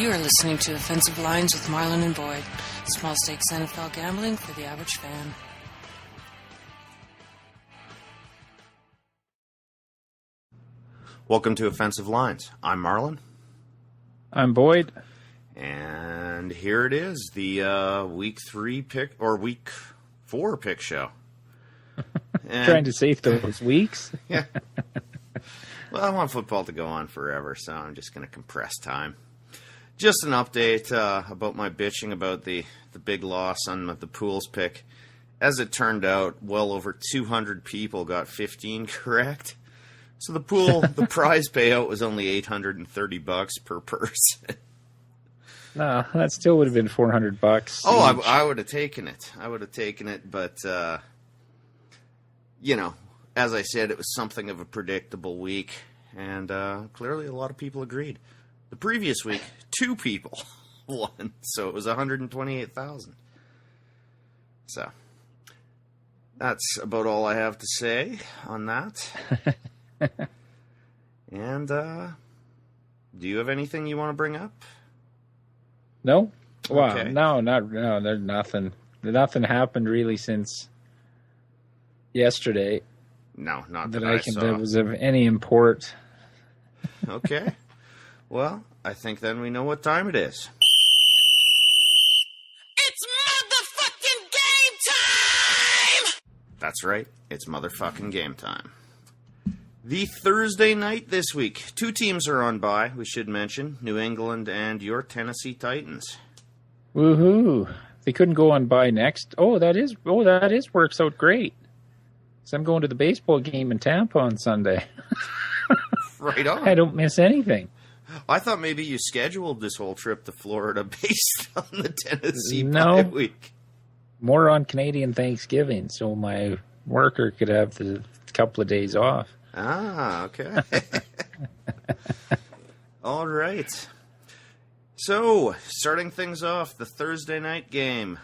You are listening to Offensive Lines with Marlon and Boyd. Small stakes NFL gambling for the average fan. Welcome to Offensive Lines. I'm Marlon. I'm Boyd. And here it is, the week 4 pick show. And, trying to save those weeks. Yeah. Well, I want football to go on forever, so I'm just going to compress time. Just an update about my bitching about the big loss on the Pools pick. As it turned out, well over 200 people got 15 correct. So the prize payout was only $830 per person. No, that still would have been $400. Oh, I would have taken it. But as I said, it was something of a predictable week, and clearly a lot of people agreed. The previous week, 2 people won, so it was $128,000. So that's about all I have to say on that. And do you have anything you want to bring up? No? Wow, okay. No, there's nothing. Nothing happened really since yesterday. No, not that I saw. That was of any import. Okay. Well, I think then we know what time it is. It's motherfucking game time! That's right. It's motherfucking game time. The Thursday night this week. 2 teams are on bye, we should mention. New England and your Tennessee Titans. Woohoo. They couldn't go on bye next. That works out great. So I'm going to the baseball game in Tampa on Sunday. Right on. I don't miss anything. I thought maybe you scheduled this whole trip to Florida based on the Tennessee bye week. More on Canadian Thanksgiving, so my worker could have the couple of days off. Ah, okay. All right. So, starting things off, the Thursday night game.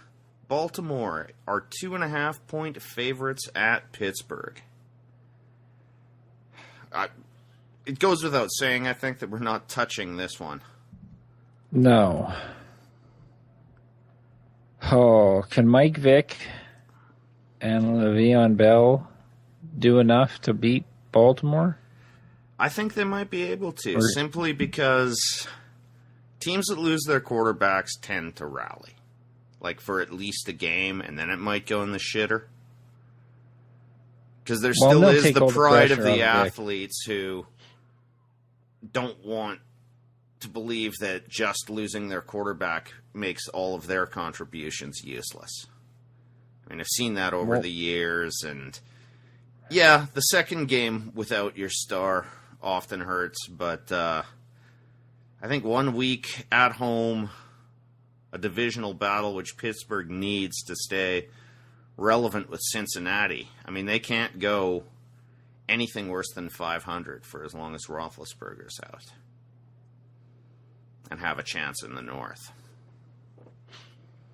Baltimore are 2.5-point favorites at Pittsburgh. It goes without saying, I think, that we're not touching this one. No. Oh, can Mike Vick and Le'Veon Bell do enough to beat Baltimore? I think they might be able to, simply because teams that lose their quarterbacks tend to rally. Like for at least a game, and then it might go in the shitter. Because there still is the pride of the athletes who don't want to believe that just losing their quarterback makes all of their contributions useless. I mean, I've seen that over the years, and yeah, the second game without your star often hurts, but I think 1 week at home, a divisional battle which Pittsburgh needs to stay relevant with Cincinnati. I mean, they can't go anything worse than 500 for as long as Roethlisberger's out and have a chance in the North.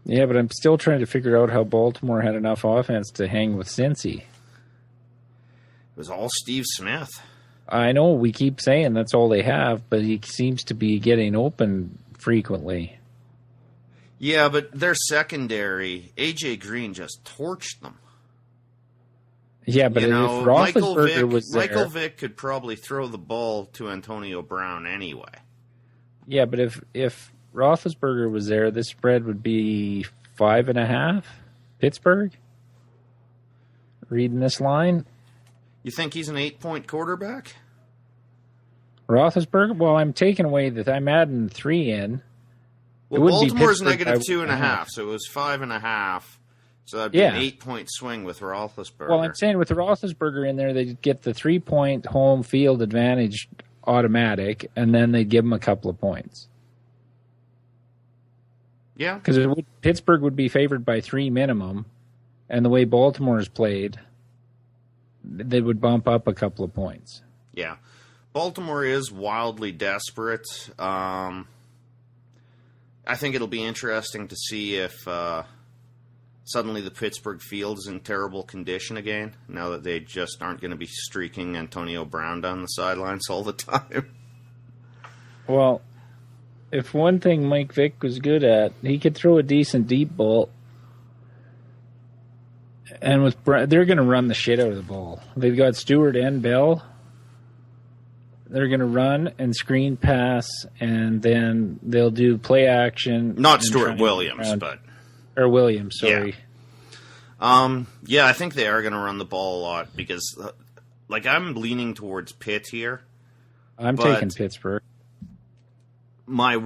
Yeah, but I'm still trying to figure out how Baltimore had enough offense to hang with Cincy. It was all Steve Smith. I know we keep saying that's all they have, but he seems to be getting open frequently. Yeah, but their secondary, A.J. Green just torched them. Yeah, but if Roethlisberger was there... Michael Vick could probably throw the ball to Antonio Brown anyway. Yeah, but if Roethlisberger was there, this spread would be 5.5. Pittsburgh? Reading this line. You think he's an 8-point quarterback? Roethlisberger? Well, I'm taking away that I'm adding 3 in. Well, Baltimore's negative 2.5, so it was 5.5. So that'd be an 8-point swing with Roethlisberger. Well, I'm saying with the Roethlisberger in there, they'd get the 3-point home field advantage automatic, and then they'd give them a couple of points. Yeah. Because Pittsburgh would be favored by 3 minimum, and the way Baltimore's played, they would bump up a couple of points. Yeah. Baltimore is wildly desperate. I think it'll be interesting to see if suddenly the Pittsburgh field is in terrible condition again, now that they just aren't going to be streaking Antonio Brown down the sidelines all the time. Well, if one thing Mike Vick was good at, he could throw a decent deep ball. And they're going to run the shit out of the ball. They've got Stewart and Bell. They're going to run and screen pass, and then they'll do play action. Not Stewart, Williams, but... Or Williams, sorry. Yeah, I think they are going to run the ball a lot because, I'm leaning towards Pitt here. I'm taking Pittsburgh. My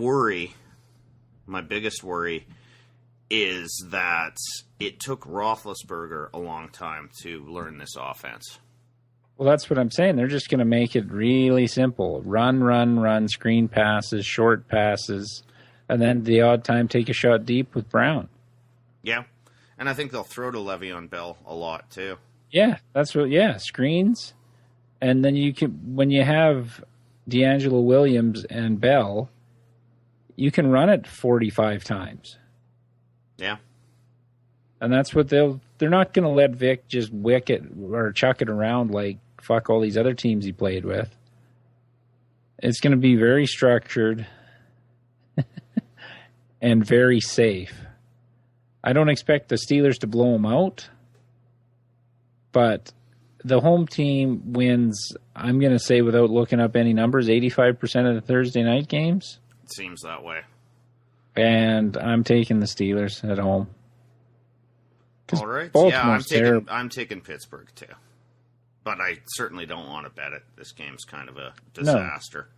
biggest worry, is that it took Roethlisberger a long time to learn this offense. Well, that's what I'm saying. They're just going to make it really simple. Run, screen passes, short passes, and then the odd time take a shot deep with Brown. Yeah, and I think they'll throw to Le'Veon Bell a lot, too. Yeah, screens. And then when you have D'Angelo Williams and Bell, you can run it 45 times. Yeah. And that's what they're not going to let Vic just wick it or chuck it around like fuck all these other teams he played with. It's going to be very structured and very safe. I don't expect the Steelers to blow them out, but the home team wins, I'm going to say without looking up any numbers, 85% of the Thursday night games. It seems that way. And I'm taking the Steelers at home. All right. I'm taking Pittsburgh too. But I certainly don't want to bet it. This game's kind of a disaster.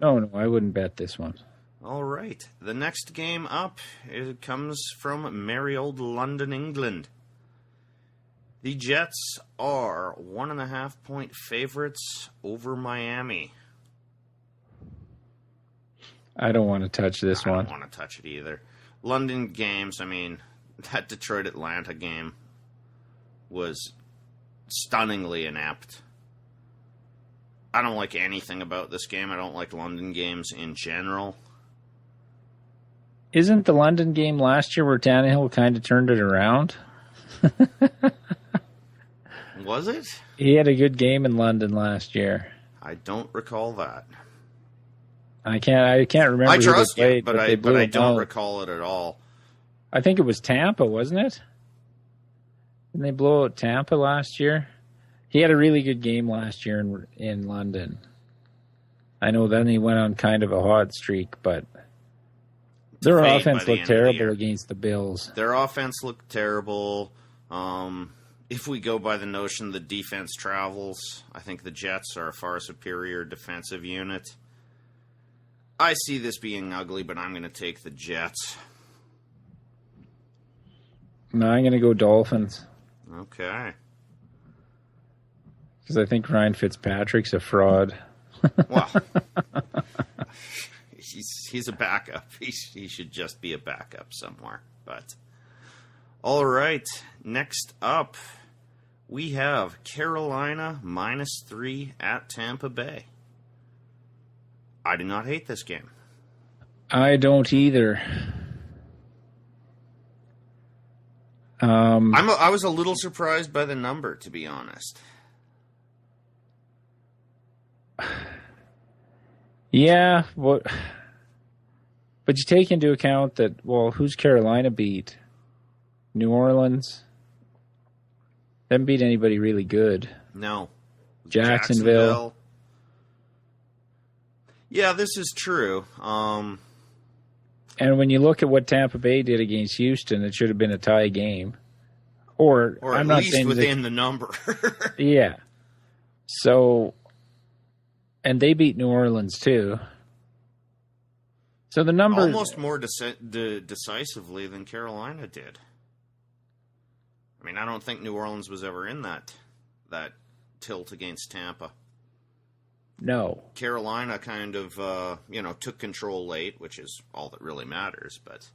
No, I wouldn't bet this one. All right. The next game up, it comes from merry old London, England. The Jets are 1.5-point favorites over Miami. I don't want to touch this one. I don't want to touch it either. London games, that Detroit-Atlanta game was stunningly inept. I don't like anything about this game. I don't like London games in general. Isn't the London game last year where Tannehill kind of turned it around? Was it? He had a good game in London last year. I don't recall that. I can't remember. I trust who they played, you, but I don't recall it at all. I think it was Tampa, wasn't it? Didn't they blow out Tampa last year? He had a really good game last year in London. I know then he went on kind of a hot streak, but their offense looked terrible against the Bills. Their offense looked terrible. If we go by the notion the defense travels, I think the Jets are a far superior defensive unit. I see this being ugly, but I'm going to take the Jets. No, I'm going to go Dolphins. Okay. Because I think Ryan Fitzpatrick's a fraud. Well, he's a backup. He should just be a backup somewhere. But all right, next up, we have Carolina -3 at Tampa Bay. I do not hate this game. I don't either. I was a little surprised by the number, to be honest. Yeah, but you take into account that, who's Carolina beat? New Orleans? They haven't beat anybody really good. No. Jacksonville. Yeah, this is true. And when you look at what Tampa Bay did against Houston, it should have been a tie game. Or at least within the number. Yeah. So, and they beat New Orleans too. So the number almost more decisively than Carolina did. I don't think New Orleans was ever in that tilt against Tampa. No. Carolina kind of, took control late, which is all that really matters. But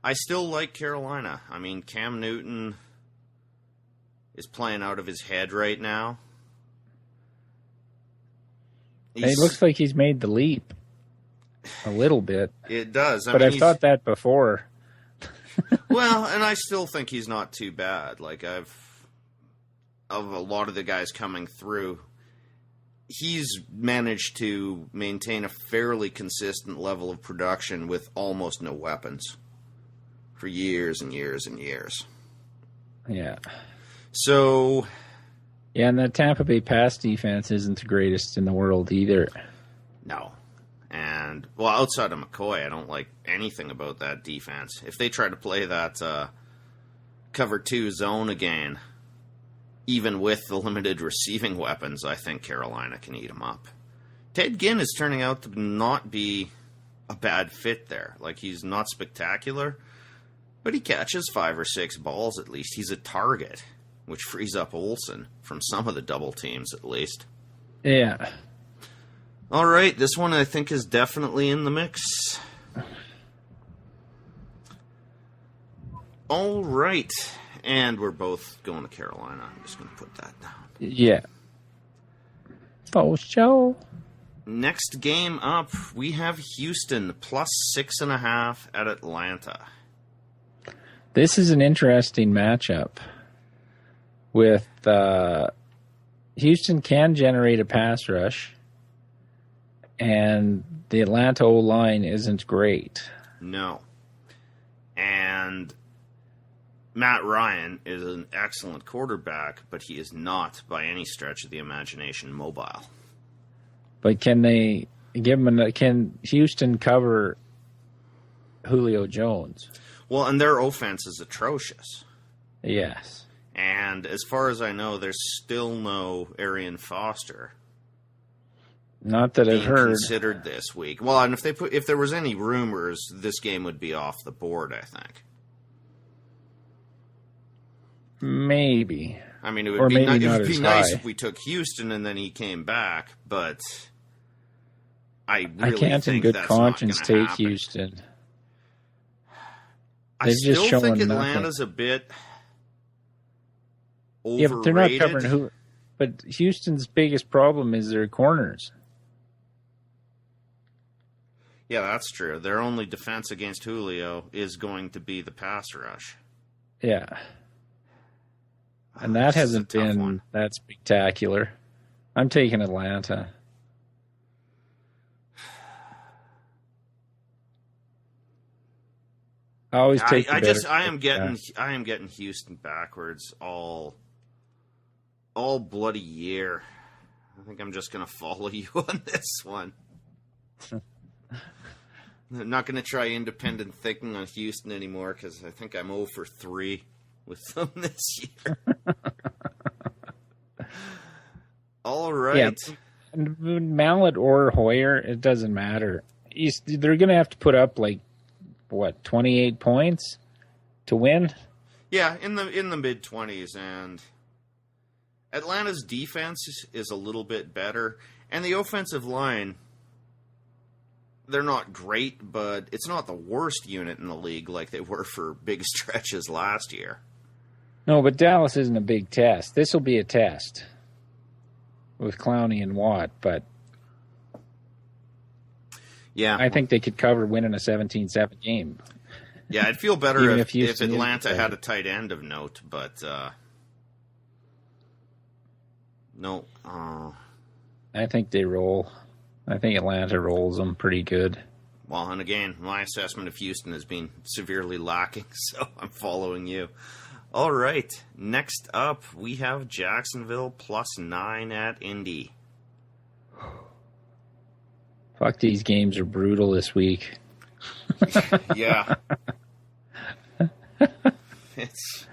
I still like Carolina. Cam Newton is playing out of his head right now. It looks like he's made the leap a little bit. It does. But I've thought that before. Well, and I still think he's not too bad. Of a lot of the guys coming through, he's managed to maintain a fairly consistent level of production with almost no weapons for years and years and years. Yeah. So... Yeah, and the Tampa Bay pass defense isn't the greatest in the world either. No. And, well, outside of McCoy, I don't like anything about that defense. If they try to play that cover 2 zone again, even with the limited receiving weapons, I think Carolina can eat them up. Ted Ginn is turning out to not be a bad fit there. Like, he's not spectacular, but he catches 5 or 6 balls at least. He's a target, which frees up Olsen from some of the double teams at least. Yeah. All right, this one I think is definitely in the mix. All right, and we're both going to Carolina. I'm just going to put that down. Yeah. Oh, show. Next game up, we have Houston plus 6.5 at Atlanta. This is an interesting matchup. With Houston can generate a pass rush, and the Atlanta O-line isn't great. No. And Matt Ryan is an excellent quarterback, but he is not, by any stretch of the imagination, mobile. But can they give him can Houston cover Julio Jones? Well, and their offense is atrocious. Yes. And as far as I know, there's still no Arian Foster. Not that I've heard. Considered this week. Well, and if there was any rumors, this game would be off the board, I think. Maybe. I mean, it would be nice if we took Houston and then he came back, but I can't think in good that's conscience not gonna take happen. Houston. I still think Atlanta's a bit overrated. Yeah, but they're not covering who. But Houston's biggest problem is their corners. Yeah, that's true. Their only defense against Julio is going to be the pass rush. Yeah. And that hasn't been that spectacular. I'm taking Atlanta. I always take. I am getting Houston backwards all bloody year. I think I'm just going to follow you on this one. I'm not going to try independent thinking on Houston anymore because I think I'm 0 for 3 with them this year. All right. Yeah, Mallet or Hoyer, it doesn't matter. They're going to have to put up 28 points to win? Yeah, in the mid-20s, and Atlanta's defense is a little bit better, and the offensive line, they're not great, but it's not the worst unit in the league like they were for big stretches last year. No, but Dallas isn't a big test. This will be a test with Clowney and Watt, but yeah, I think they could cover winning a 17-7 game. Yeah, I'd feel better if Atlanta had had a tight end of note, but no. I think they roll. I think Atlanta rolls them pretty good. Well, and again, my assessment of Houston has been severely lacking, so I'm following you. All right, next up, we have Jacksonville +9 at Indy. Fuck, these games are brutal this week. Yeah. It's,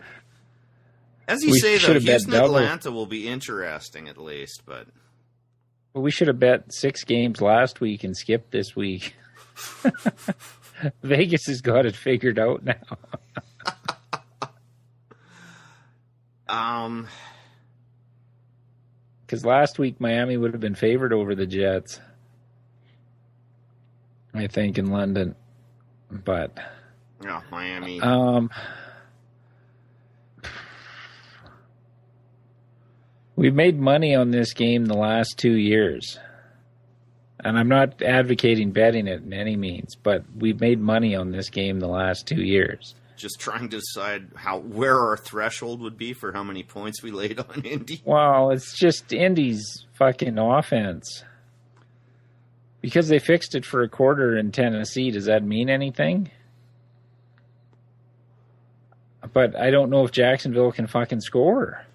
as you say, though, Houston-Atlanta will be interesting at least, but... Well, we should have bet 6 games last week and skipped this week. Vegas has got it figured out now. Because last week Miami would have been favored over the Jets, I think, in London. But yeah, Miami. We've made money on this game the last 2 years. And I'm not advocating betting it in any means, but we've made money on this game the last 2 years. just trying to decide where our threshold would be for how many points we laid on Indy. Well, it's just Indy's fucking offense. Because they fixed it for a quarter in Tennessee, does that mean anything? But I don't know if Jacksonville can fucking score.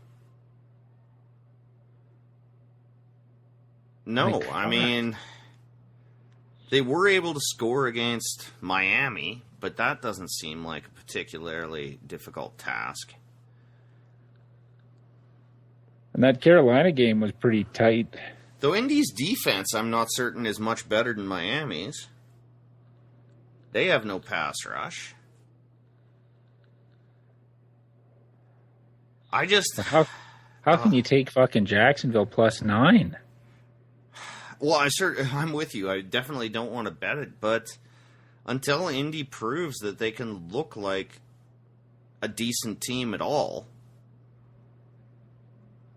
No, I mean, they were able to score against Miami, but that doesn't seem like a particularly difficult task. And that Carolina game was pretty tight. Though Indy's defense, I'm not certain, is much better than Miami's. They have no pass rush. How can you take fucking Jacksonville +9? Well, I'm with you. I definitely don't want to bet it, but until Indy proves that they can look like a decent team at all,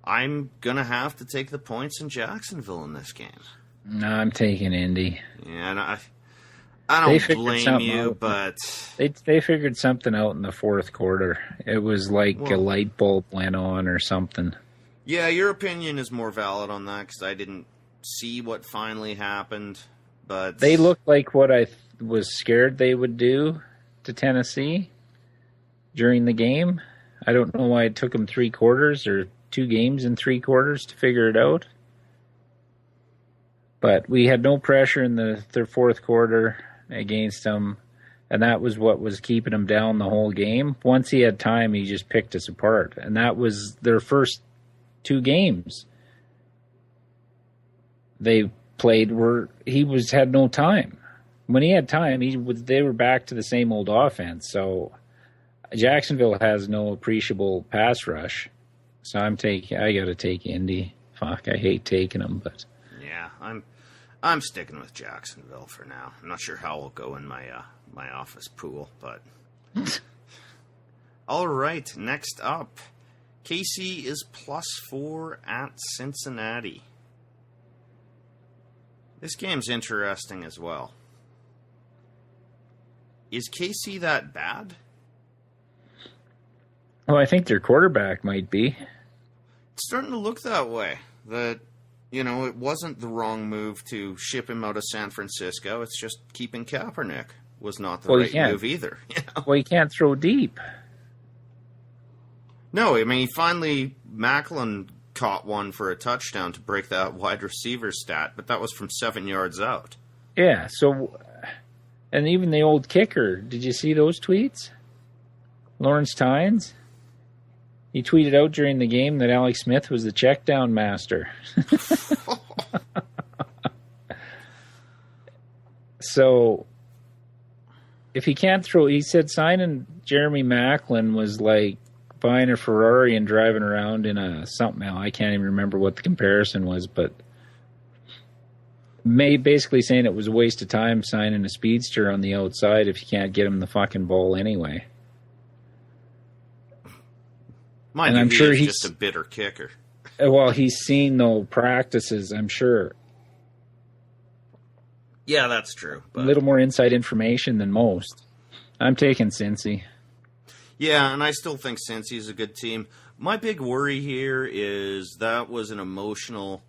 I'm going to have to take the points in Jacksonville in this game. No, I'm taking Indy. Yeah, and I don't blame you, but they figured something out in the fourth quarter. It was like a light bulb went on or something. Yeah, your opinion is more valid on that because I didn't see what finally happened, but they looked like what I was scared they would do to Tennessee during the game. I don't know why it took them 3 quarters or 2 games in 3 quarters to figure it out. But we had no pressure in the fourth quarter against them, and that was what was keeping him down the whole game. Once he had time, he just picked us apart, and that was their first 2 games they played where he had no time. When he had time, they were back to the same old offense. So Jacksonville has no appreciable pass rush. So I got to take Indy. Fuck, I hate taking them, but yeah, I'm sticking with Jacksonville for now. I'm not sure how it'll go in my office pool, but all right. Next up, KC is +4 at Cincinnati. This game's interesting as well. Is KC that bad? Well, I think their quarterback might be. It's starting to look that way. That, it wasn't the wrong move to ship him out of San Francisco. It's just keeping Kaepernick was not the right move either. Well, he can't throw deep. No, I mean, Maclin caught one for a touchdown to break that wide receiver stat, but that was from 7 yards out. Yeah, and even the old kicker, did you see those tweets? Lawrence Tynes? He tweeted out during the game that Alex Smith was the check down master. So, if he can't throw, he said signing Jeremy Maclin was like buying a Ferrari and driving around in a something else. I can't even remember what the comparison was, but basically saying it was a waste of time signing a speedster on the outside if you can't get him the fucking ball anyway. Mind you, I'm sure he's just a bitter kicker. Well, he's seen no practices, I'm sure. Yeah, that's true. But a little more inside information than most. I'm taking Cincy. Yeah, and I still think Cincy's a good team. My big worry here is that was an emotional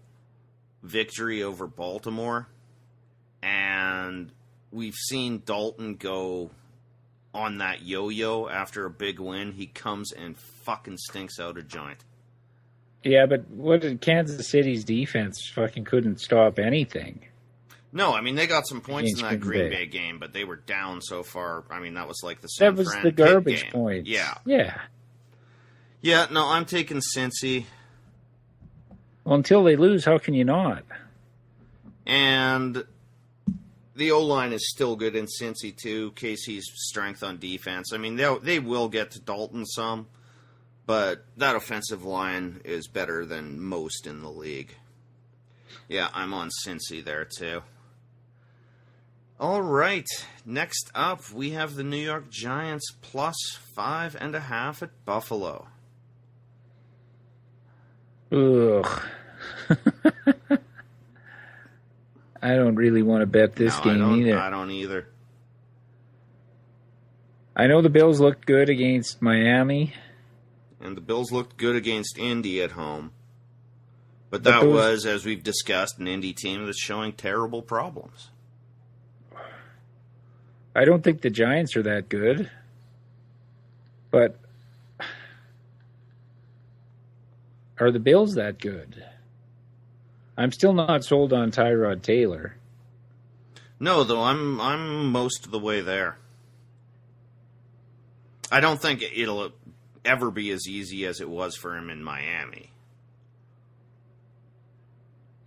victory over Baltimore, and we've seen Dalton go on that yo-yo after a big win. He comes and fucking stinks out a joint. Yeah, but what did Kansas City's defense fucking couldn't stop anything? No, I mean, they got some points in that Green Bay game, but they were down so far. I mean, that was like the San Fran That was the garbage game. points. Yeah. Yeah. Yeah, no, I'm taking Cincy. Well, until they lose, how can you not? And the O-line is still good in Cincy, too. KC's strength on defense. I mean, they will get to Dalton some, but that offensive line is better than most in the league. Yeah, I'm on Cincy there, too. All right, next up, we have the New York Giants +5.5 at Buffalo. Ugh. I don't really want to bet this game either. I don't either. I know the Bills looked good against Miami. And the Bills looked good against Indy at home. But that was, as we've discussed, an Indy team that's showing terrible problems. I don't think the Giants are that good. But are the Bills that good? I'm still not sold on Tyrod Taylor. No, though, I'm most of the way there. I don't think it'll ever be as easy as it was for him in Miami.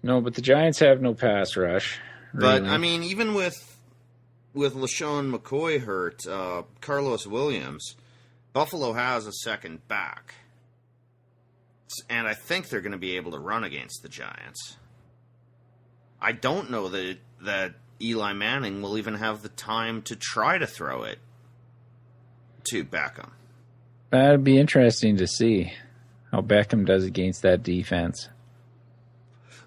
No, but the Giants have no pass rush. Really. But, I mean, even with LaShawn McCoy hurt, Carlos Williams, Buffalo has a second back. And I think they're going to be able to run against the Giants. I don't know that Eli Manning will even have the time to try to throw it to Beckham. That'd be interesting to see how Beckham does against that defense.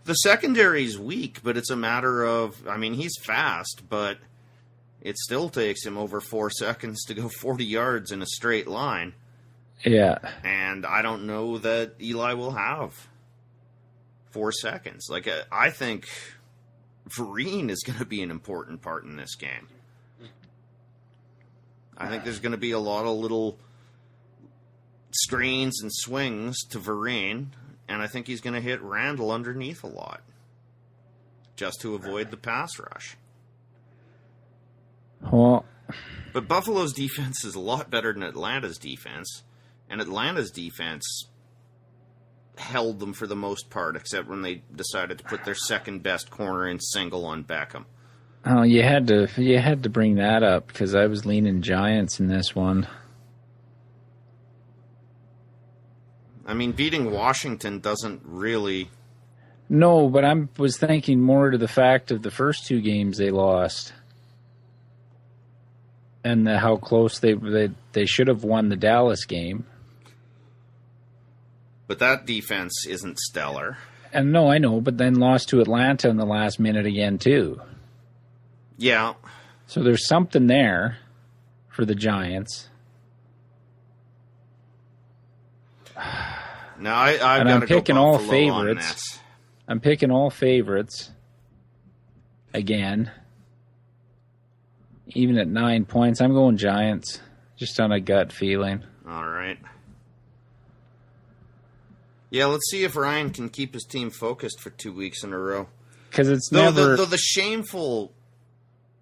The secondary's weak, but it's a matter of, I mean, he's fast, but it still takes him over 4 seconds to go 40 yards in a straight line. Yeah. And I don't know that Eli will have 4 seconds. Like, I think Vereen is going to be an important part in this game. I think there's going to be a lot of little screens and swings to Vereen, and I think he's going to hit Randall underneath a lot just to avoid the pass rush. Well, but Buffalo's defense is a lot better than Atlanta's defense, and Atlanta's defense held them for the most part, except when they decided to put their second best corner in single on Beckham. Oh, you had to bring that up because I was leaning Giants in this one. I mean, beating Washington doesn't really... No, but I was thinking more to the fact of the first 2 games they lost. And how close they should have won the Dallas game. But that defense isn't stellar. And no, I know, but then lost to Atlanta in the last minute again, too. Yeah. So there's something there for the Giants. No, I've and got I'm to picking go all Buffalo favorites. I'm picking all favorites again. Even at 9 points, I'm going Giants, just on a gut feeling. All right. Yeah, let's see if Ryan can keep his team focused for 2 weeks in a row. Because it's though never... the shameful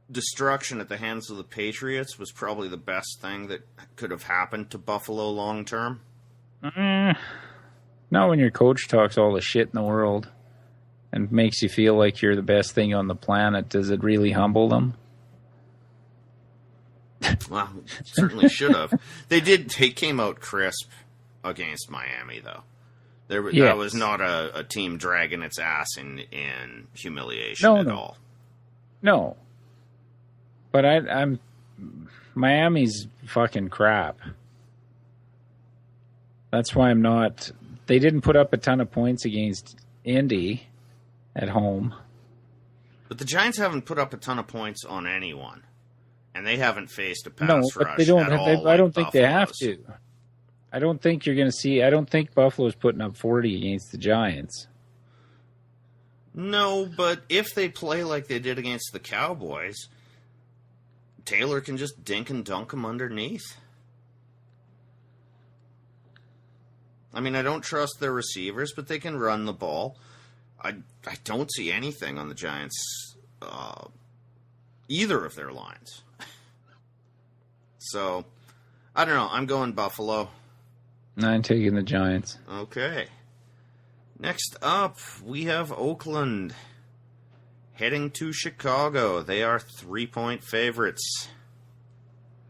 destruction at the hands of the Patriots was probably the best thing that could have happened to Buffalo long term. Not when your coach talks all the shit in the world and makes you feel like you're the best thing on the planet. Does it really humble them? Well, certainly should have. They came out crisp against Miami, though. That was not a team dragging its ass in humiliation at all. No. But I'm Miami's fucking crap. That's why I'm not... They didn't put up a ton of points against Indy at home. But the Giants haven't put up a ton of points on anyone. And they haven't faced a pass rush but they don't at all. I don't think they have to. I don't think you're going to see... I don't think Buffalo's putting up 40 against the Giants. No, but if they play like they did against the Cowboys, Taylor can just dink and dunk them underneath. I mean, I don't trust their receivers, but they can run the ball. I don't see anything on the Giants, either of their lines. So, I don't know. I'm going Buffalo. I'm taking the Giants. Okay. Next up, we have Oakland heading to Chicago. They are 3-point favorites.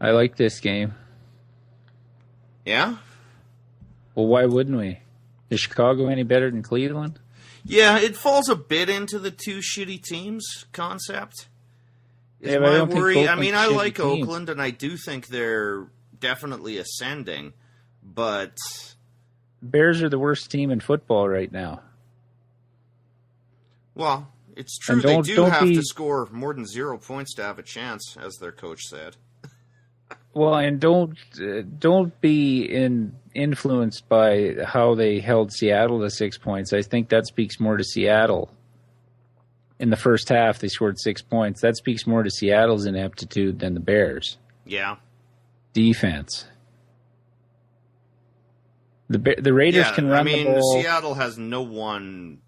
I like this game. Yeah? Well, why wouldn't we? Is Chicago any better than Cleveland? Yeah, it falls a bit into the two shitty teams concept. Is my worry. I mean, I like Oakland, and I do think they're definitely ascending, but... Bears are the worst team in football right now. Well, it's true. They do have to score more than 0 points to have a chance, as their coach said. Well, and don't be influenced by how they held Seattle to 6 points. I think that speaks more to Seattle. In the first half, they scored 6 points. That speaks more to Seattle's ineptitude than the Bears. Yeah. Defense. The Raiders can run the ball. Seattle has no one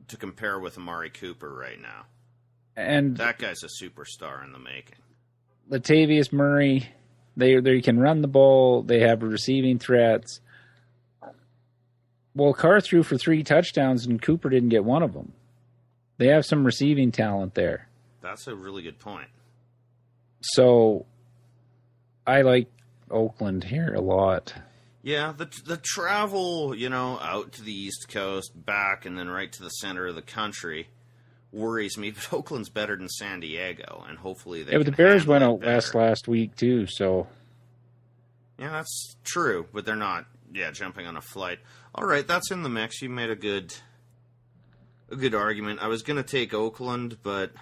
to compare with Amari Cooper right now. And that guy's a superstar in the making. Latavius Murray, they can run the ball. They have receiving threats. Well, Carr threw for 3 touchdowns, and Cooper didn't get one of them. They have some receiving talent there. That's a really good point. So, I like Oakland here a lot. Yeah, the travel, out to the East Coast, back, and then right to the center of the country worries me. But Oakland's better than San Diego, and hopefully they. Yeah, but the Bears went out west last week too, so. Yeah, that's true, but they're not. Yeah, jumping on a flight. All right, that's in the mix. You made a good argument. I was going to take Oakland, but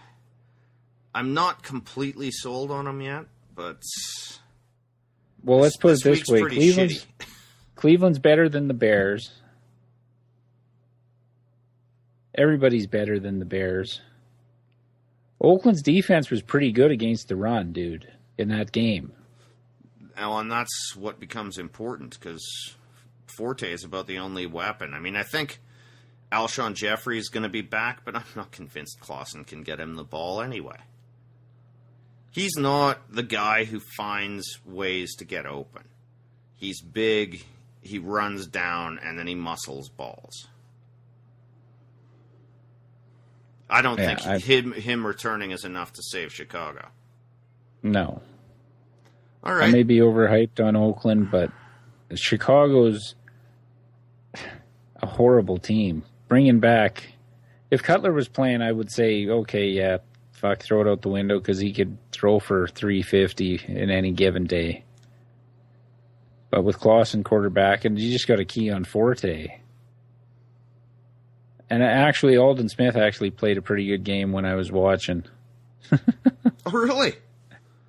I'm not completely sold on them yet. But well, let's put it this way: Cleveland's better than the Bears. Everybody's better than the Bears. Oakland's defense was pretty good against the run, dude, in that game. Well, and that's what becomes important because Forte is about the only weapon. I mean, I think Alshon Jeffrey is going to be back, but I'm not convinced Clausen can get him the ball anyway. He's not the guy who finds ways to get open. He's big, he runs down, and then he muscles balls. I don't think him returning is enough to save Chicago. No. All right. I may be overhyped on Oakland, but Chicago's a horrible team. Bringing back... If Cutler was playing, I would say, okay, yeah, fuck, throw it out the window because he could throw for 350 in any given day. But with Clausen quarterback, and you just got a key on Forte. And actually, Aldon Smith actually played a pretty good game when I was watching. Oh, really?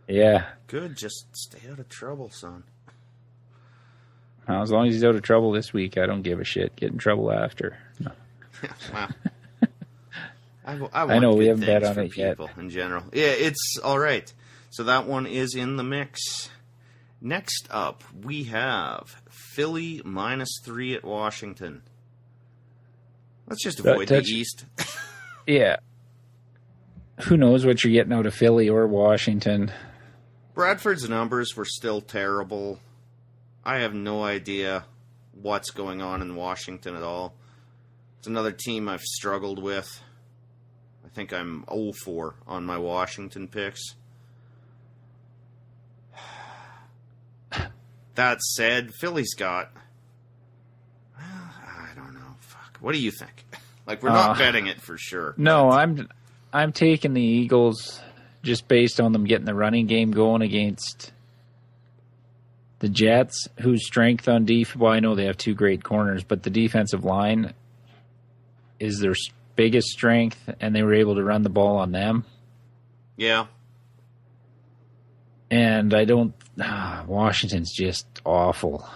Yeah. Good. Just stay out of trouble, son. Well, as long as he's out of trouble this week, I don't give a shit. Get in trouble after. No. Wow. I know we haven't bet on it yet. In general. Yeah, it's all right. So that one is in the mix. Next up, we have Philly -3 at Washington. Let's just avoid the East. Yeah. Who knows what you're getting out of Philly or Washington? Bradford's numbers were still terrible. I have no idea what's going on in Washington at all. It's another team I've struggled with. I think I'm 0-4 on my Washington picks. That said, Philly's got... I don't know. Fuck. What do you think? Like, we're not betting it for sure. No, I'm taking the Eagles just based on them getting the running game going against the Jets, whose strength on defense... Well, I know they have 2 great corners, but the defensive line is their biggest strength, and they were able to run the ball on them. Yeah. And I don't... Washington's just awful.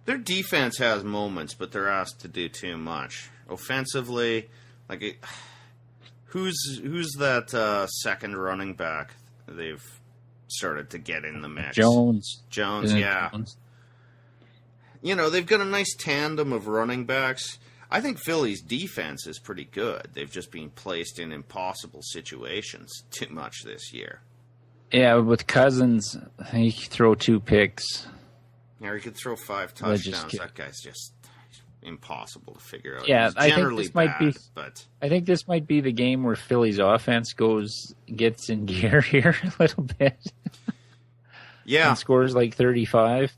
Their defense has moments, but they're asked to do too much. Offensively, who's that second running back they've started to get in the mix? Jones, yeah. Jones. They've got a nice tandem of running backs. I think Philly's defense is pretty good. They've just been placed in impossible situations too much this year. Yeah, with Cousins, he could throw 2 picks. Yeah, he could throw 5 touchdowns. That guy's just impossible to figure out. Yeah, I think this might be the game where Philly's offense gets in gear here a little bit. Yeah, and scores like 35.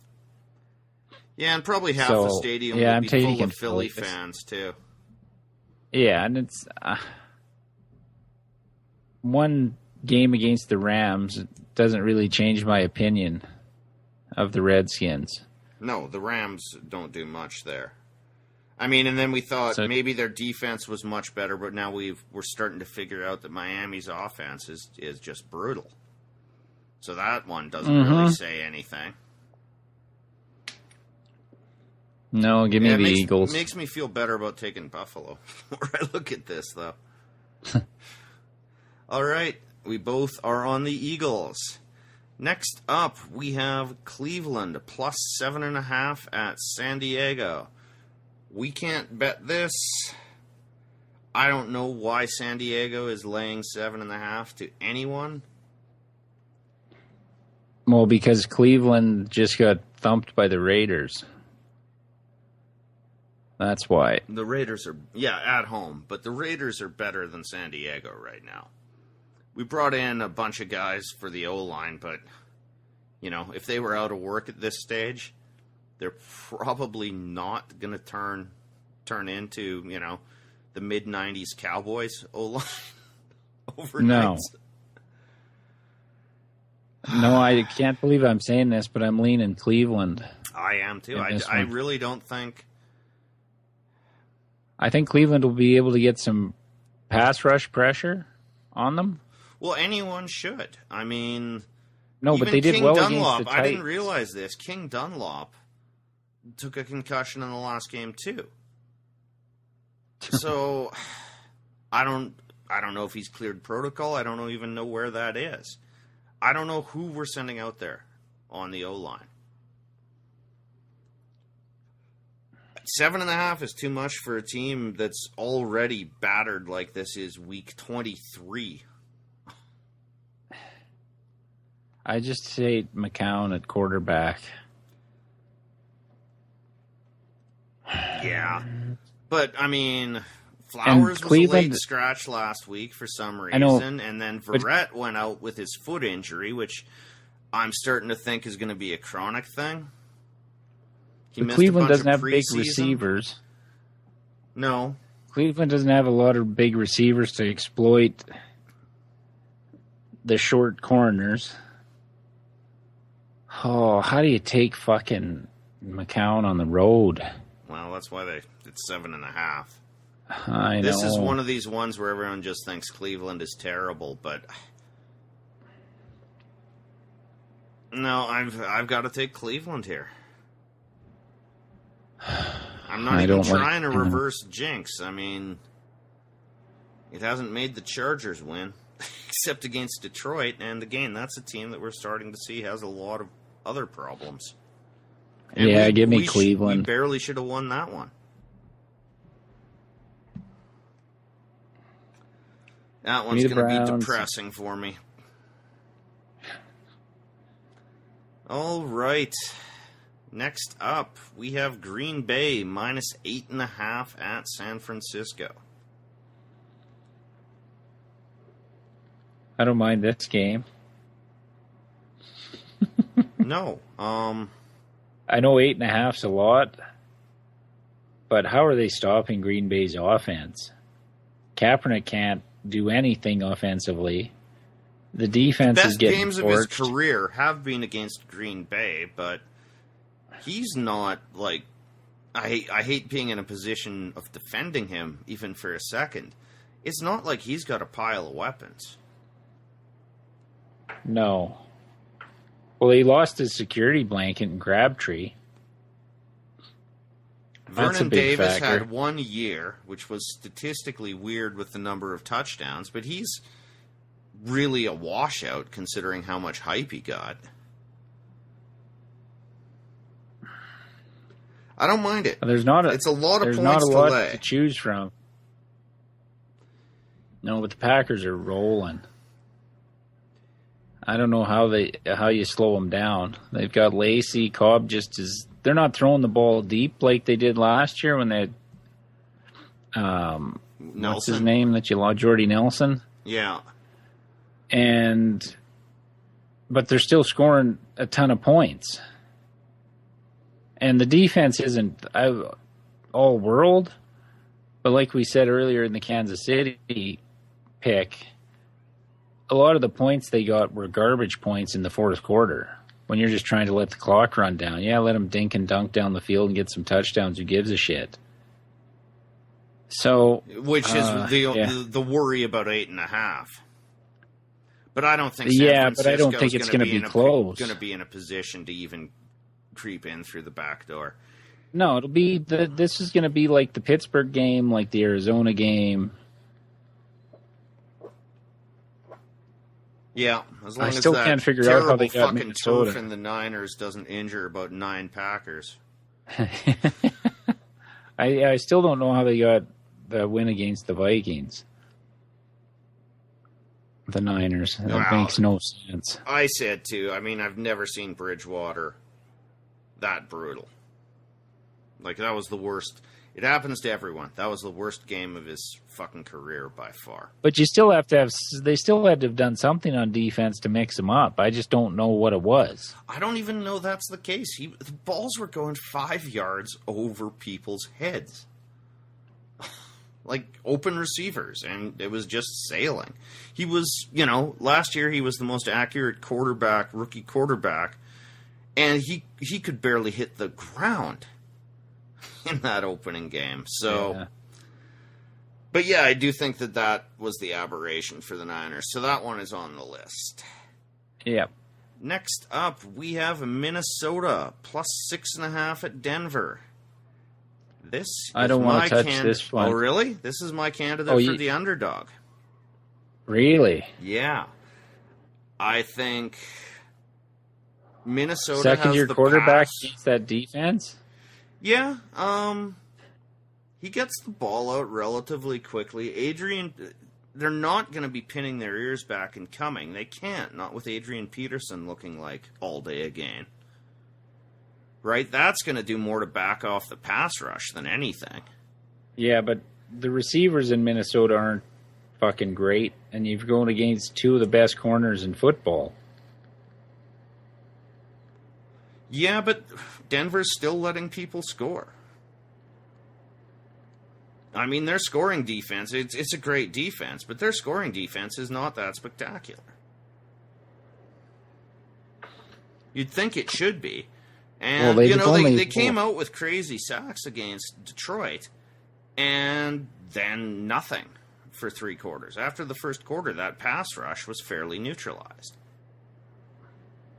Yeah, and probably half the stadium will be full of Philly fans too. Yeah, and it's one game against the Rams doesn't really change my opinion of the Redskins. No, the Rams don't do much there. I mean, and then we thought maybe their defense was much better, but now we're starting to figure out that Miami's offense is just brutal. So that one doesn't really say anything. No, give me the Eagles. It makes me feel better about taking Buffalo when I look at this, though. All right, we both are on the Eagles. Next up, we have Cleveland plus 7.5 at San Diego. We can't bet this. I don't know why San Diego is laying 7.5 to anyone. Well, because Cleveland just got thumped by the Raiders. That's why. The Raiders are, at home, but the Raiders are better than San Diego right now. We brought in a bunch of guys for the O-line, but, if they were out of work at this stage, they're probably not going to turn into, the mid-90s Cowboys O-line overnight. No, I can't believe I'm saying this, but I'm leaning Cleveland. I am, too. I really don't think... I think Cleveland will be able to get some pass rush pressure on them. Well, anyone should. I mean... No, but they did well Dunlop, against the Titans. I didn't realize this. King Dunlop took a concussion in the last game, too. So, I don't know if he's cleared protocol. I don't even know where that is. I don't know who we're sending out there on the O-line. 7.5 is too much for a team that's already battered like this is week 23. I just say McCown at quarterback. Yeah. But, I mean, Flowers was a late scratch last week for some reason, and then Verrett went out with his foot injury, which I'm starting to think is going to be a chronic thing. Cleveland doesn't have big receivers. No. Cleveland doesn't have a lot of big receivers to exploit the short corners. Oh, how do you take fucking McCown on the road? Well, that's why it's 7.5. I know. This is one of these ones where everyone just thinks Cleveland is terrible, but no, I've got to take Cleveland here. I'm not even trying to reverse jinx. I mean, it hasn't made the Chargers win, except against Detroit, and again, that's a team that we're starting to see has a lot of other problems. And give me Cleveland. We barely should have won that one. That one's going to be depressing for me. All right. Next up, we have Green Bay minus 8.5 at San Francisco. I don't mind this game. No. I know 8.5's a lot, but how are they stopping Green Bay's offense? Kaepernick can't do anything offensively. The defense is getting best games of his career have been against Green Bay, but he's not like... I hate being in a position of defending him, even for a second. It's not like he's got a pile of weapons. No. Well, he lost his security blanket in Crabtree. Vernon Davis had 1 year, which was statistically weird with the number of touchdowns, but he's really a washout considering how much hype he got. I don't mind it. It's a lot of points to lay. To choose from. No, but the Packers are rolling. I don't know how you slow them down. They've got Lacey, Cobb they're not throwing the ball deep like they did last year when they had what's his name that you lost, Jordy Nelson. Yeah. But they're still scoring a ton of points. And the defense isn't all world, but like we said earlier in the Kansas City pick, a lot of the points they got were garbage points in the fourth quarter when you're just trying to let the clock run down. Yeah, let them dink and dunk down the field and get some touchdowns. Who gives a shit? Which is the worry about 8.5. But I don't think San Francisco's but I don't think it's going to be close. Going to be in a position to even creep in through the back door. No, it'll be this is going to be like the Pittsburgh game, like the Arizona game. Yeah, as long I still as that can't figure out how they got fucking Minnesota. turf in the Niners doesn't injure about 9 Packers. I still don't know how they got the win against the Vikings. The Niners. That makes no sense. I said too. I mean, I've never seen Bridgewater that brutal. Like, that was the worst. It happens to everyone. That was the worst game of his fucking career by far. But you still have to have. They still had to have done something on defense to mix him up. I just don't know what it was. I don't even know that's the case. The balls were going 5 yards over people's heads. Like open receivers, and it was just sailing. He was, last year he was the most accurate rookie quarterback, and he could barely hit the ground in that opening game. So, yeah. But yeah, I do think that was the aberration for the Niners. So that one is on the list. Yep. Next up, we have Minnesota plus 6.5 at Denver. I don't want to touch this one. Oh, really? This is my candidate for the underdog. Really? Yeah. I think Minnesota second-year has the quarterback pass. against that defense? Yeah. He gets the ball out relatively quickly. They're not going to be pinning their ears back and coming. They can't, not with Adrian Peterson looking like all day again. Right? That's going to do more to back off the pass rush than anything. Yeah, but the receivers in Minnesota aren't fucking great, and you've gone against two of the best corners in football. Yeah, but Denver's still letting people score. I mean, their scoring defense, it's a great defense, but their scoring defense is not that spectacular. You'd think it should be. And, they came out with crazy sacks against Detroit, and then nothing for 3 quarters. After the first quarter, that pass rush was fairly neutralized.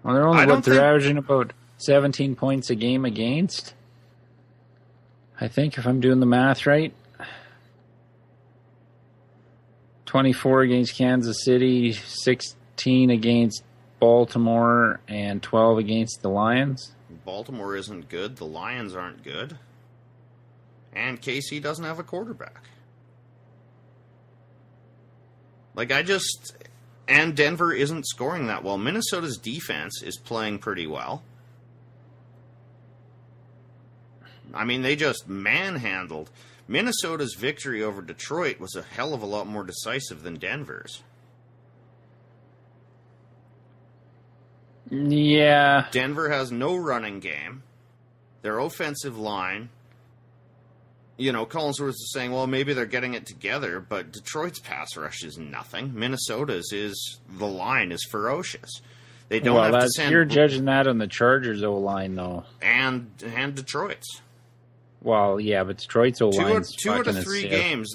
Well, they're averaging about 17 points a game against. I think, if I'm doing the math right. 24 against Kansas City, 16 against Baltimore, and 12 against the Lions. Baltimore isn't good. The Lions aren't good. And KC doesn't have a quarterback. And Denver isn't scoring that well. Minnesota's defense is playing pretty well. I mean, they just manhandled. Minnesota's victory over Detroit was a hell of a lot more decisive than Denver's. Yeah. Denver has no running game. Their offensive line, Collinsworth is saying, well, maybe they're getting it together, but Detroit's pass rush is nothing. Minnesota's the line is ferocious. They don't have to send... You're judging that on the Chargers O-line, though. And Detroit's. Well, yeah, but Detroit's O-line is two out of 3 games,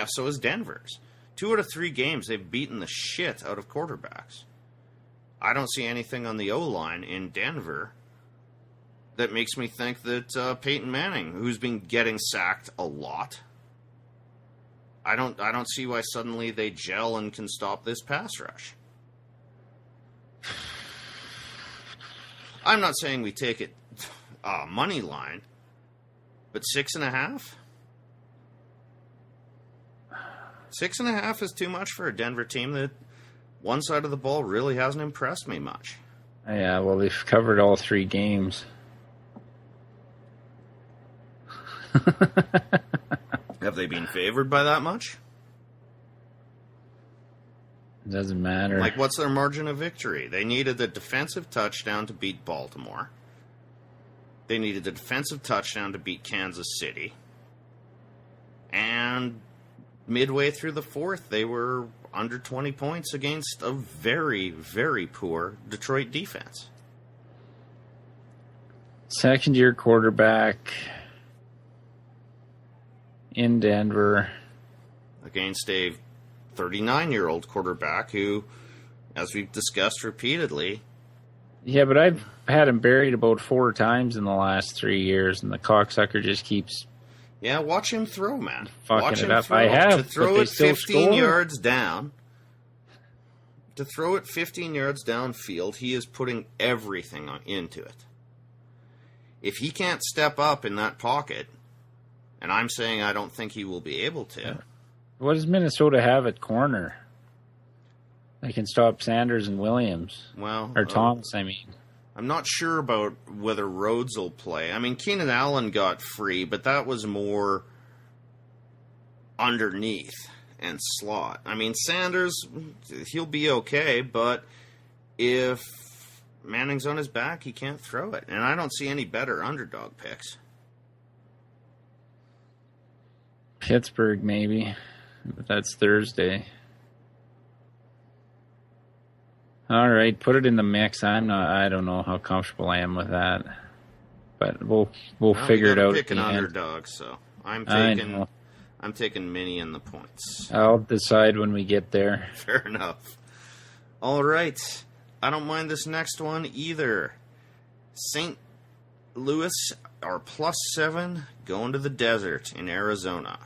so is Denver's. 2 out of 3 games, they've beaten the shit out of quarterbacks. I don't see anything on the O-line in Denver that makes me think that Peyton Manning, who's been getting sacked a lot, I don't see why suddenly they gel and can stop this pass rush. I'm not saying we take it money line, but 6.5? 6.5 is too much for a Denver team that one side of the ball really hasn't impressed me much. Yeah, well, they've covered all 3 games. Have they been favored by that much? It doesn't matter. What's their margin of victory? They needed a defensive touchdown to beat Baltimore. They needed a defensive touchdown to beat Kansas City. And midway through the 4th, they were under 20 points against a very, very poor Detroit defense. Second-year quarterback in Denver. Against a 39-year-old quarterback who as we've discussed repeatedly. Yeah, but I've had him buried about 4 times in the last 3 years, and the cocksucker just keeps... Yeah, watch him throw, man. Watch him it up. throw. I have, to throw it 15 score. yards down. To throw it 15 yards downfield, he is putting everything into it. If he can't step up in that pocket, and I'm saying I don't think he will be able to. Yeah. What does Minnesota have at corner? They can stop Sanders and Williams. Well, or Thomas, I mean. I'm not sure about whether Rhodes will play. I mean, Keenan Allen got free, but that was more underneath and slot. I mean, Sanders, he'll be okay, but if Manning's on his back, he can't throw it. And I don't see any better underdog picks. Pittsburgh, maybe. But that's Thursday. All right, put it in the mix. I don't know how comfortable I am with that. But we'll figure it out pick at the an end. underdog, so I'm taking Mini in the points. I'll decide when we get there. Fair enough. All right. I don't mind this next one either. St. Louis are +7 going to the desert in Arizona.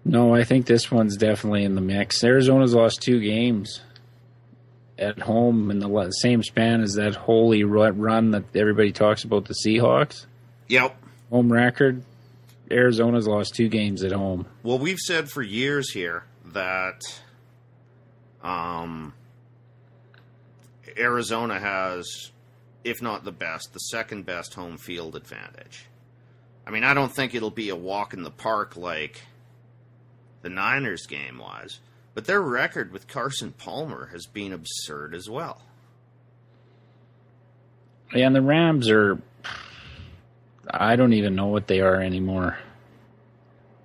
No, I think this one's definitely in the mix. Arizona's lost 2 games at home in the same span as that holy run that everybody talks about, the Seahawks. Yep. Home record. Arizona's lost 2 games at home. Well, we've said for years here that Arizona has, if not the best, the second best home field advantage. I mean, I don't think it'll be a walk in the park like the Niners game was, but their record with Carson Palmer has been absurd as well. Yeah, and the Rams are, I don't even know what they are anymore.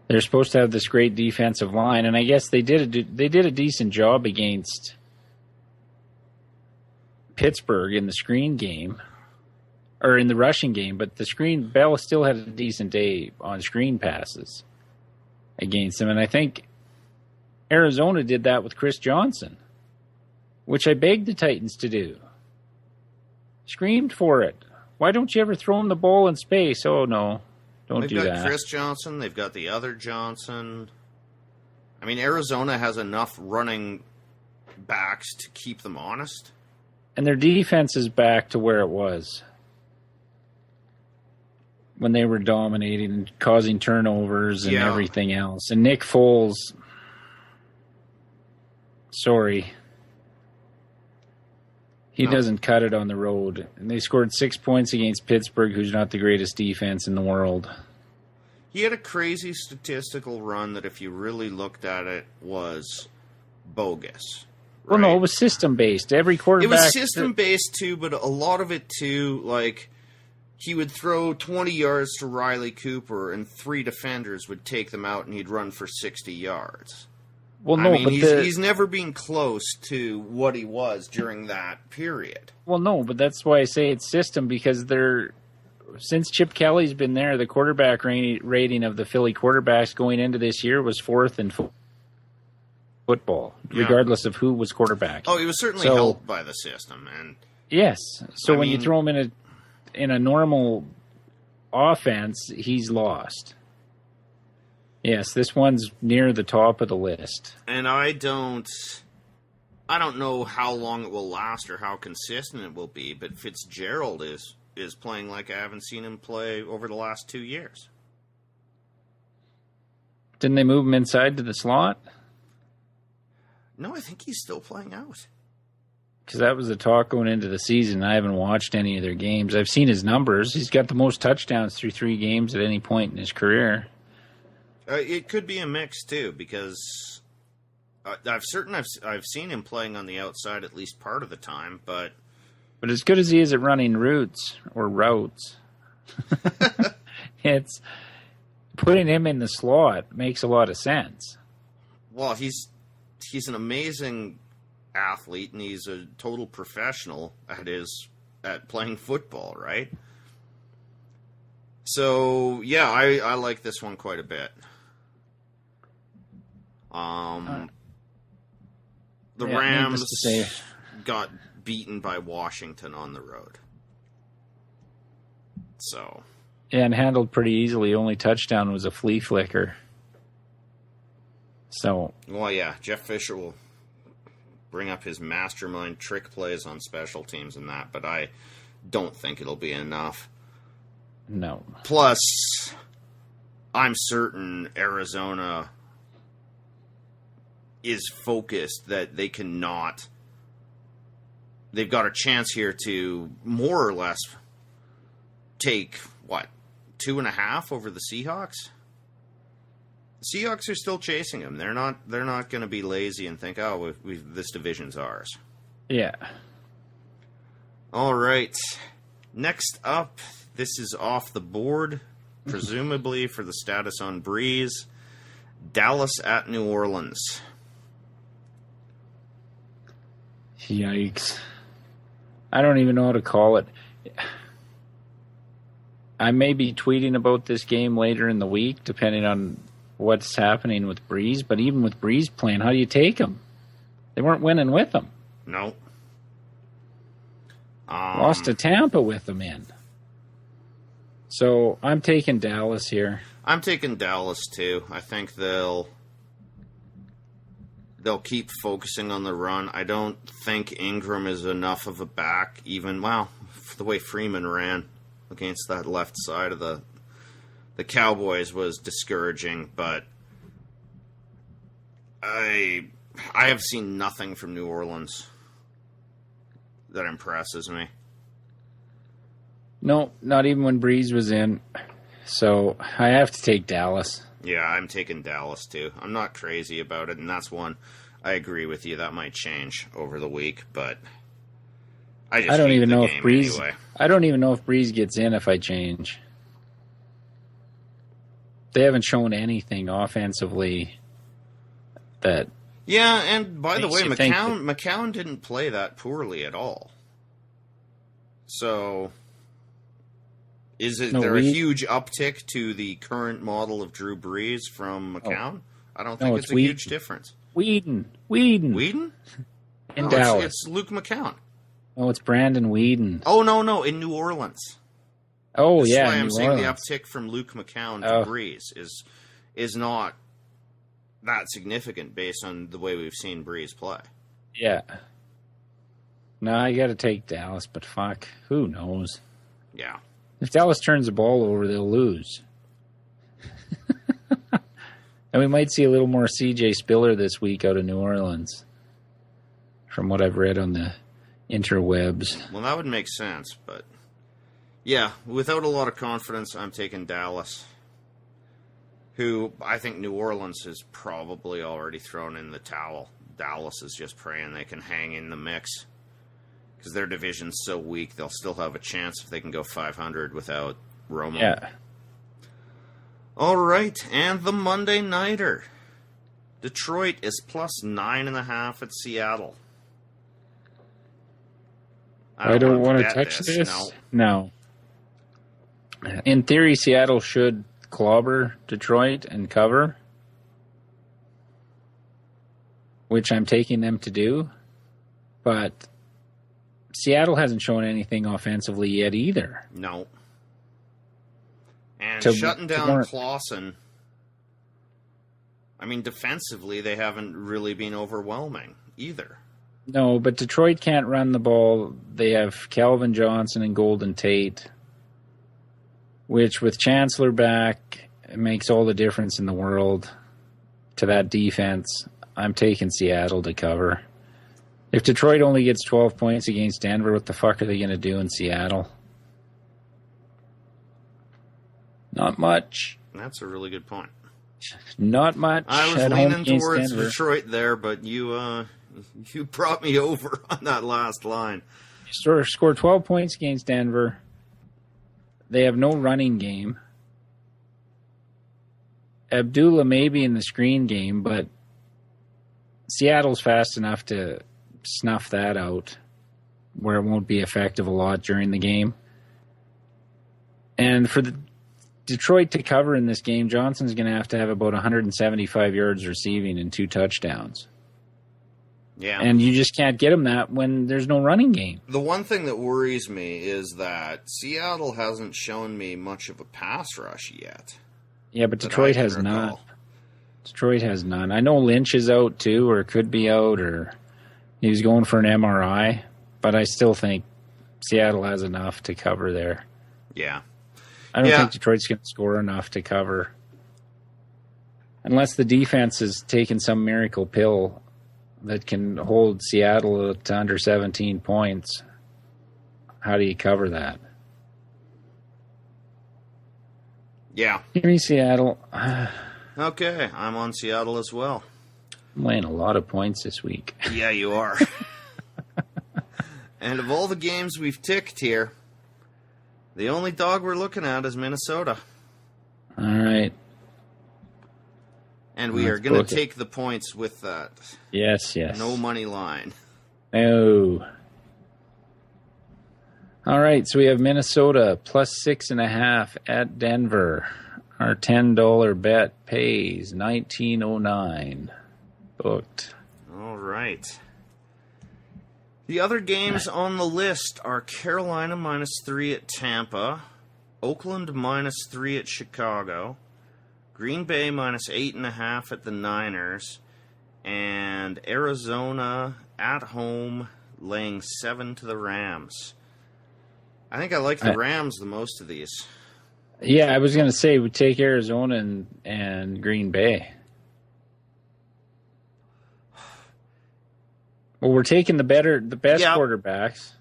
They're supposed to have this great defensive line, and I guess they did a decent job against Pittsburgh in the screen game, or in the rushing game, but Bell still had a decent day on screen passes against them, and I think Arizona did that with Chris Johnson, which I begged the Titans to do. Screamed for it. Why don't you ever throw him the ball in space? Oh, no. Don't do that. They've got Chris Johnson. They've got the other Johnson. I mean, Arizona has enough running backs to keep them honest. And their defense is back to where it was when they were dominating and causing turnovers and everything else. And Nick Foles, sorry, he doesn't cut it on the road. And they scored 6 points against Pittsburgh, who's not the greatest defense in the world. He had a crazy statistical run that, if you really looked at it, was bogus. Well, no, it was system-based. Every quarterback... It was system-based, too, but a lot of it, too, like, he would throw 20 yards to Riley Cooper, and 3 defenders would take them out, and he'd run for 60 yards. Well, no, I mean, but he's never been close to what he was during that period. Well, no, but that's why I say it's system, because since Chip Kelly's been there, the quarterback rating of the Philly quarterbacks going into this year was 4th in football, regardless of who was quarterback. Oh, he was certainly helped by the system, and yes. So when you throw him in a normal offense, he's lost. Yes, this one's near the top of the list. And I don't know how long it will last or how consistent it will be, but Fitzgerald is playing like I haven't seen him play over the last 2 years. Didn't they move him inside to the slot? No, I think he's still playing out. Because that was the talk going into the season. I haven't watched any of their games. I've seen his numbers. He's got the most touchdowns through 3 games at any point in his career. It could be a mix, too, because I've seen him playing on the outside at least part of the time, but as good as he is at running routes, it's putting him in the slot makes a lot of sense. Well, he's an amazing athlete, and he's a total professional at playing football, right? So, yeah, I like this one quite a bit. The Rams got beaten by Washington on the road. So. Yeah, and handled pretty easily. Only touchdown was a flea flicker. So. Well, yeah, Jeff Fisher will bring up his mastermind trick plays on special teams and that, but I don't think it'll be enough. No. Plus, I'm certain Arizona is focused that they cannot. They've got a chance here to more or less take, 2.5 over the Seahawks? The Seahawks are still chasing them. They're not going to be lazy and think, this division's ours. Yeah. All right. Next up, this is off the board, presumably for the status on Breeze. Dallas at New Orleans. Yikes. I don't even know how to call it. I may be tweeting about this game later in the week, depending on what's happening with Breeze. But even with Breeze playing, how do you take them? They weren't winning with them. No. Lost to Tampa with them in. So I'm taking Dallas here. I'm taking Dallas too. I think they'll keep focusing on the run. I don't think Ingram is enough of a back, even, for the way Freeman ran against that left side of the Cowboys was discouraging, but I have seen nothing from New Orleans that impresses me. No, not even when Breeze was in. So I have to take Dallas. Yeah, I'm taking Dallas too. I'm not crazy about it, and that's one I agree with you. That might change over the week, but I don't even know if Breeze. Anyway. I don't even know if Breeze gets in if I change. They haven't shown anything offensively that. Yeah, and by the way, McCown didn't play that poorly at all. So, there a huge uptick to the current model of Drew Brees from McCown? I don't think it's a huge difference. Whedon? In Dallas. It's Luke McCown. Oh, it's Brandon Whedon. Oh, no, in New Orleans. Oh, That's yeah, why I'm saying the uptick from Luke McCown to Breeze is not that significant based on the way we've seen Breeze play. Yeah. No, I got to take Dallas, but fuck, who knows? Yeah. If Dallas turns the ball over, they'll lose. And we might see a little more CJ Spiller this week out of New Orleans, from what I've read on the interwebs. Well, that would make sense, but yeah, without a lot of confidence, I'm taking Dallas, who I think New Orleans has probably already thrown in the towel. Dallas is just praying they can hang in the mix because their division's so weak. They'll still have a chance if they can go 500 without Romo. Yeah. All right, and the Monday Nighter. Detroit is plus 9.5 at Seattle. I don't want to touch this. No. In theory, Seattle should clobber Detroit and cover, which I'm taking them to do. But Seattle hasn't shown anything offensively yet either. No. And shutting down Clausen, I mean, defensively, they haven't really been overwhelming either. No, but Detroit can't run the ball. They have Calvin Johnson and Golden Tate, which with Chancellor back, it makes all the difference in the world to that defense. I'm taking Seattle to cover. If Detroit only gets 12 points against Denver, what the fuck are they going to do in Seattle? Not much. That's a really good point. Not much. I was leaning towards Denver. Detroit there, but you brought me over on that last line. Scored 12 points against Denver. They have no running game. Abdullah may be in the screen game, but Seattle's fast enough to snuff that out where it won't be effective a lot during the game. And for the Detroit to cover in this game, Johnson's going to have about 175 yards receiving and 2 touchdowns. Yeah. And you just can't get them that when there's no running game. The one thing that worries me is that Seattle hasn't shown me much of a pass rush yet. Yeah, but Detroit has none. Detroit has none. I know Lynch is out too, or could be out, or he was going for an MRI, but I still think Seattle has enough to cover there. Yeah. I don't think Detroit's going to score enough to cover. Unless the defense has taken some miracle pill that can hold Seattle to under 17 points. How do you cover that? Yeah. Give me Seattle. Okay, I'm on Seattle as well. I'm laying a lot of points this week. Yeah, you are. And of all the games we've ticked here, the only dog we're looking at is Minnesota. All right. And we are going to take the points with that. Yes, yes. No money line. No. All right, so we have Minnesota plus 6.5 at Denver. Our $10 bet pays $19.09. Booked. All right. The other games on the list are Carolina -3 at Tampa, Oakland -3 at Chicago, Green Bay -8.5 at the Niners, and Arizona at home laying 7 to the Rams. I think I like the Rams the most of these. Yeah, I was going to say we take Arizona and Green Bay. Well, we're taking the best quarterbacks.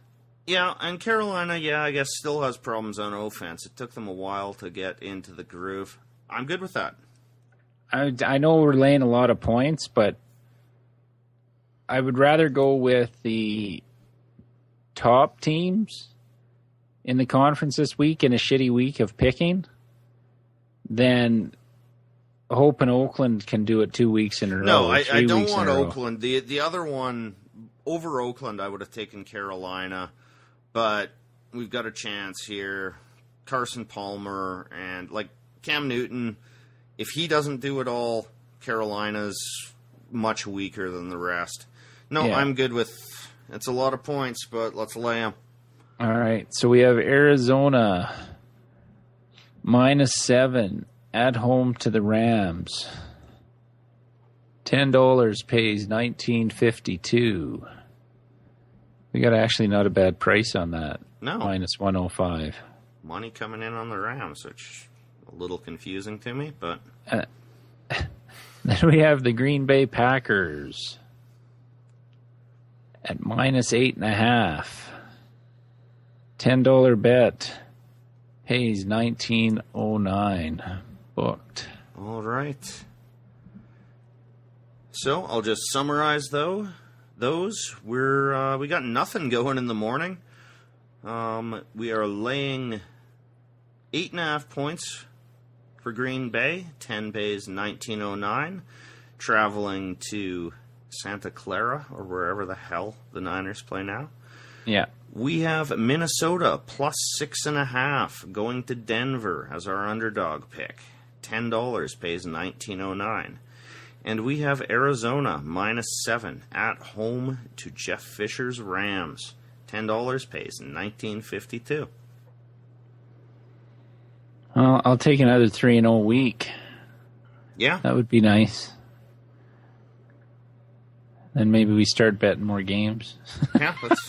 Yeah, and Carolina, I guess still has problems on offense. It took them a while to get into the groove. I'm good with that. I know we're laying a lot of points, but I would rather go with the top teams in the conference this week in a shitty week of picking than hoping Oakland can do it 2 weeks in a row. No, I don't want Oakland. The other one, over Oakland, I would have taken Carolina, but we've got a chance here. Carson Palmer and Cam Newton, if he doesn't do it all, Carolina's much weaker than the rest. No, yeah. I'm good with it's a lot of points, but let's lay them. All right, so we have Arizona -7 at home to the Rams. $10 pays $19.52. We got actually not a bad price on that. No. -105. Money coming in on the Rams, which is a little confusing to me, but... Then we have the Green Bay Packers at -8.5. $10 bet pays $19.09. Booked. All right. So I'll just summarize those. We got nothing going in the morning. We are laying 8.5 points for Green Bay. 10 pays $19.09. Traveling to Santa Clara or wherever the hell the Niners play now. Yeah. We have Minnesota plus 6.5 going to Denver as our underdog pick. $10 pays $19.09. And we have Arizona -7 at home to Jeff Fisher's Rams. $10 pays $19.52. Well, I'll take another 3-0 week. Yeah. That would be nice. Then maybe we start betting more games. Yeah, that's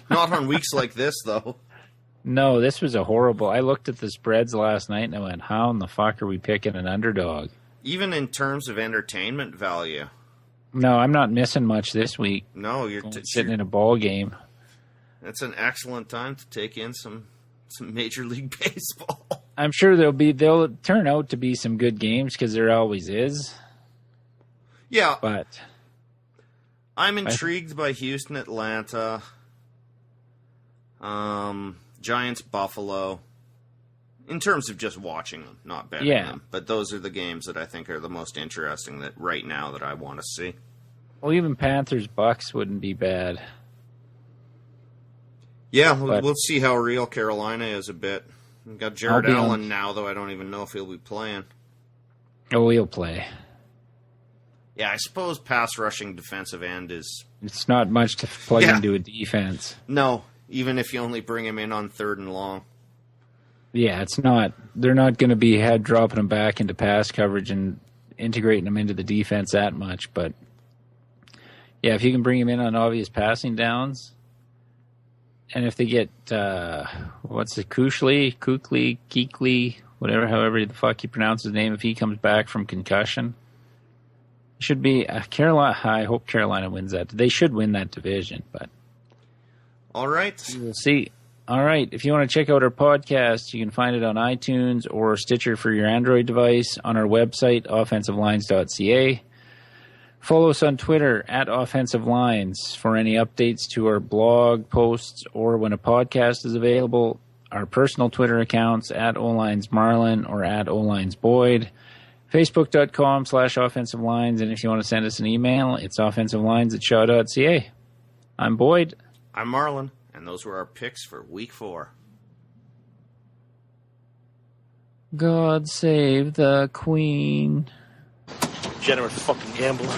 not on weeks like this, though. No, this was a horrible... I looked at the spreads last night and I went, how in the fuck are we picking an underdog? Even in terms of entertainment value. No, I'm not missing much this week. No, you're sitting in a ball game. That's an excellent time to take in some Major League Baseball. I'm sure they'll turn out to be some good games because there always is. Yeah. But I'm intrigued by Houston, Atlanta, Giants, Buffalo. In terms of just watching them, not betting them. But those are the games that I think are the most interesting that right now that I want to see. Well, even Panthers, Bucks wouldn't be bad. Yeah, we'll see how real Carolina is a bit. We've got Jared Allen now, though I don't even know if he'll be playing. Oh, he'll play. Yeah, I suppose pass rushing defensive end is... It's not much to plug into a defense. No, even if you only bring him in on 3rd and long. Yeah, it's not. They're not going to be dropping him back into pass coverage and integrating him into the defense that much. But yeah, if you can bring him in on obvious passing downs, and if they get Kuechly, whatever, however the fuck you pronounce his name, if he comes back from concussion, it should be Carolina. I hope Carolina wins that. They should win that division, but all right, we'll see. All right, if you want to check out our podcast, you can find it on iTunes or Stitcher for your Android device, on our website, offensivelines.ca. Follow us on Twitter at Offensive Lines for any updates to our blog posts or when a podcast is available. Our personal Twitter accounts at OLinesMarlon or at OLinesBoyd. Facebook.com/Offensive Lines. And if you want to send us an email, it's offensivelines@shaw.ca. I'm Boyd. I'm Marlon. And those were our picks for Week 4. God save the Queen. Generous fucking gambler.